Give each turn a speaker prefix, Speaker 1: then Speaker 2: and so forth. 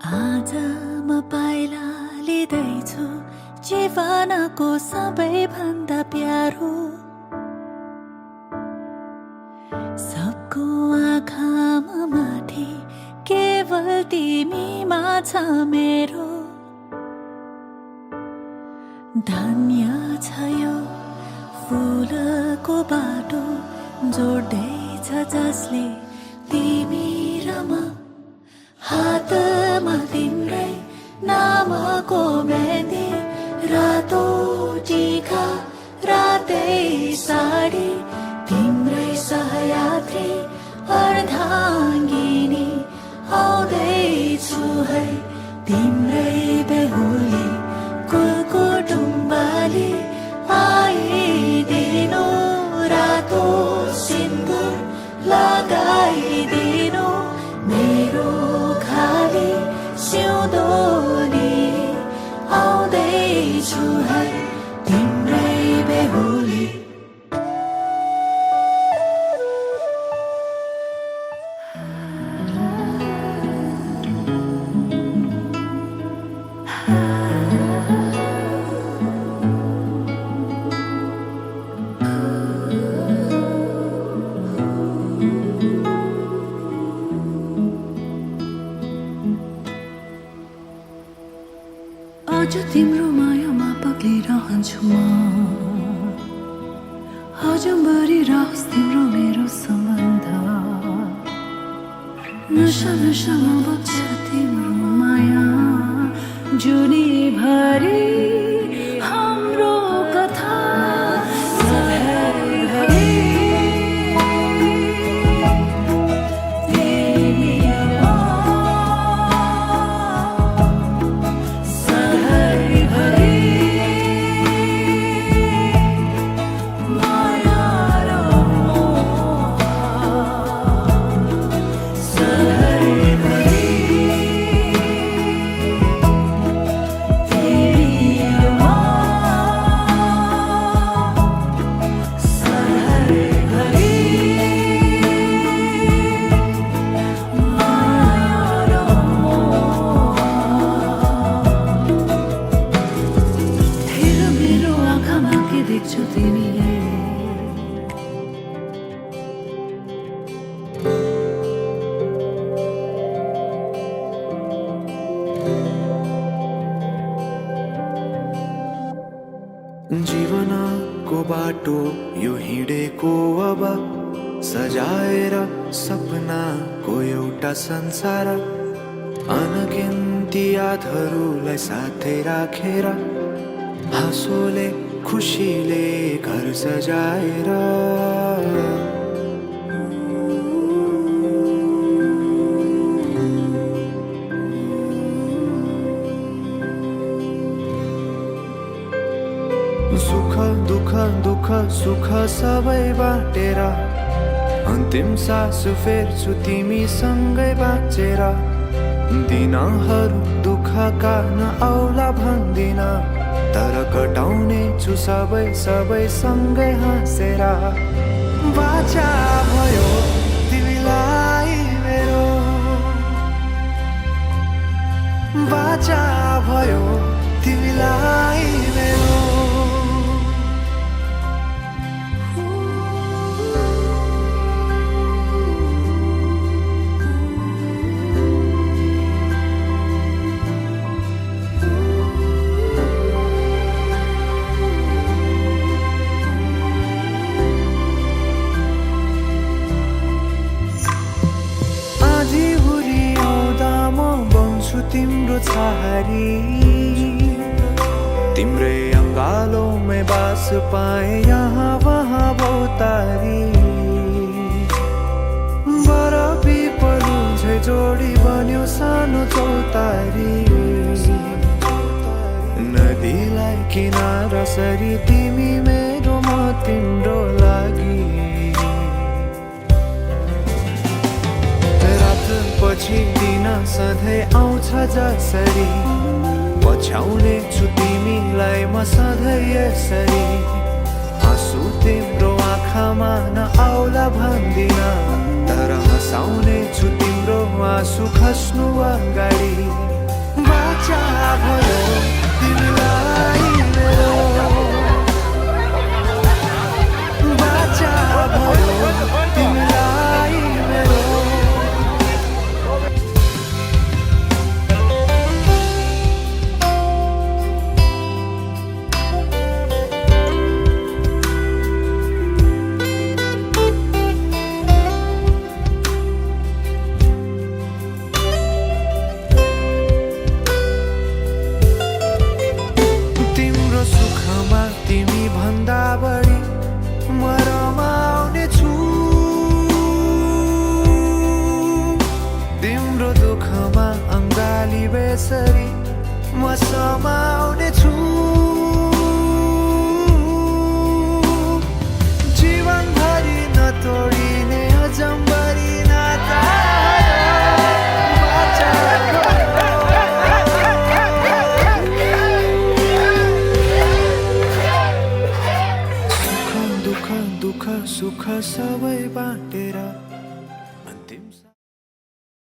Speaker 1: आज म पाइला लिँदैछु जीवनको सबैभन्दा प्यारो। सबको आँखामा माथि केवल तिमीमा छ मेरो। धन्य छ यो फुलको बाटो जोड्दैछ जसले तिमी र म। हातमा तिम्रै नामको मेहन्दी, रातो टीका रातै साडी, तिम्रै सहयात्री अर्धाङ्गिनी आउँदैछु है। तिम्रै बेहुली कुलकुटुम्बाली आइदिनु, रातो सिन्दुर लगाइदिनु मेरो खाली सिउँदोली आउँदैछु है। तिम्रै बेहुली आज तिम्रो मायामा पक्लिरहन्छु म। आजभरि रहोस् तिम्रो मेरो सम्बन्ध। नशा नशामा बग्छ तिम्रो माया, जुनीभरि हाम्रो कथा। देख्छु तिमीले
Speaker 2: जीवनको बाटो यो हिँडेको अब सजाएर सपनाको एउटा संसार। अनगिन्ती यादहरूलाई साथै राखेर हाँसोले खुसीले घर सजाएर। सुख दुःख दुःख सुख सबै बाटेर अन्तिम सास फेर्छु तिमीसँगै बाँचेर। दिनहरू दुःखका नआउला भन्दिन, तर कटाउने छु सबै सबै सँगै हाँसेर। बाचा भयो तिमीलाई मेरो, बाचा भयो तिमीलाई मेरो। तिम्रो छहारी तिम्रै अङ्गालोमै बास पाए यहाँ वहाँ बहुतारी। बरफी पलु झै जोडी बन्यो सानो चौतारी। नदीलाई किनारा सरी तिमी मेरो म तिम्रो लागि। पछि दिन सधैँ आउँछ जसरी, पछ्याउने छु तिमीलाई म सधैँ यसरी। आँसु तिम्रो आँखामा नआउला भन्दिन, तर हँसाउने छु तिम्रो आँसु खस्नु अगाडि। बाचा भयो तिमीलाई मेरो बाचा भयो तिमीलाई मेरो तिम्रो सुखमा तिमी भन्दा बढी म रमाउने छु तिम्रो दुःखमा अङ्गाली बेसरी म समाउने छु जीवनभरि नतोडिने अजम्बरी नाता दुःख सुख सबै बाँडेर